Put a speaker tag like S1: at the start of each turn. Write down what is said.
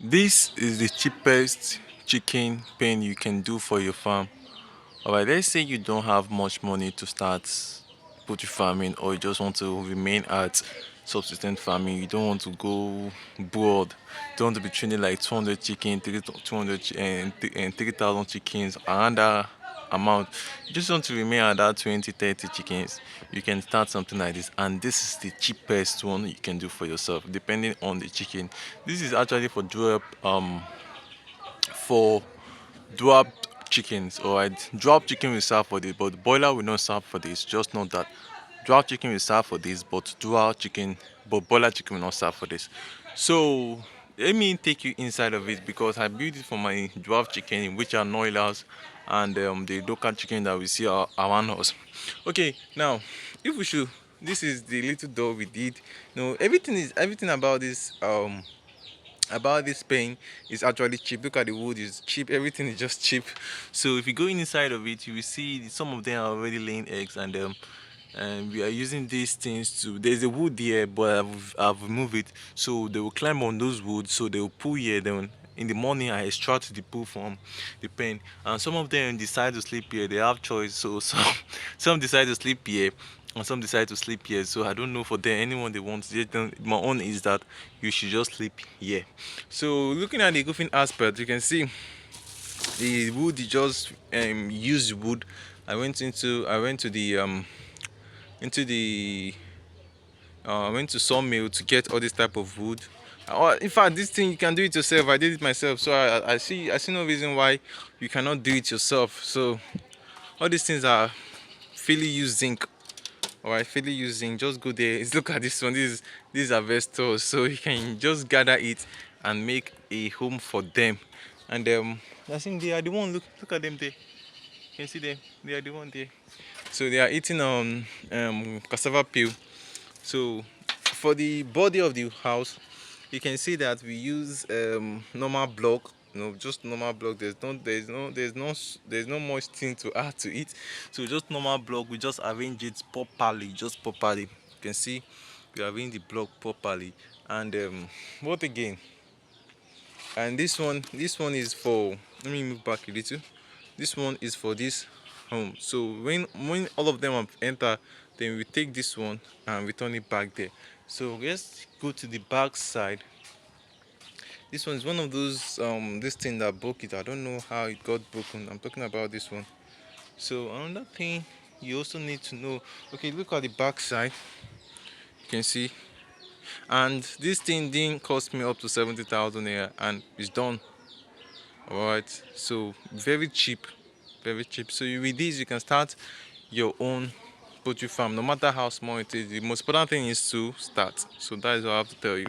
S1: This is the cheapest chicken pen you can do for your farm. Alright, let's say you don't have much money to start poultry farming, or you just want to remain at subsistence farming. You don't want to go broad. You don't want to be training like 200 chicken, 200 and 3,000 chickens around that amount. You just want to remain at that 20, 30 chickens. You can start something like this, and this is the cheapest one you can do for yourself, depending on the chicken. This is actually for drop chickens. Alright, drop chicken will serve for this, but boiler will not serve for this. Just know that drop chicken will serve for this, but dual chicken, but boiler chicken will not serve for this. So let me take you inside of it, because I built it for my dwarf chicken, which are noilers, and the local chicken that we see around us. Okay, now if we should, this is the little door we did. No, everything about this pen is actually cheap. Look at the wood, is cheap, everything is just cheap. So if you go inside of it, you will see some of them are already laying eggs, and we are using these things to, there's a wood here, but I've removed it, so they will climb on those woods, so they will pull here. Then in the morning I extract the poo from the pen, and some of them decide to sleep here. They have choice, so some decide to sleep here and some decide to sleep here. So I don't know for them, anyone they want. My own is that you should just sleep here. So looking at the roofing aspect, you can see the wood is just used wood. I went to sawmill to get all this type of wood. In fact, this thing you can do it yourself. I did it myself, so I see no reason why you cannot do it yourself. So all these things are freely used zinc. Alright, freely used zinc. Just go there. Look at this one. This is harvesters, so you can just gather it and make a home for them. And I think they are the one. Look at them there. You can see them. They are the one there. So they are eating cassava peel. So for the body of the house, you can see that we use normal block. Just normal block. There's no much thing to add to it. So just normal block. We just arrange it properly, just properly. You can see we arrange the block properly. And what again? And this one is for, let me move back a little. This one is for this home. So when all of them have entered, then we take this one and return it back there. So let's go to the back side. This one is one of those this thing that broke it. I don't know how it got broken. I'm talking about this one. So another thing you also need to know, okay, look at the back side. You can see, and this thing didn't cost me up to 70,000 naira, and it's done. Alright, so very cheap, very cheap. So with this you can start your own poultry farm, no matter how small it is. The most important thing is to start. So that is what I have to tell you.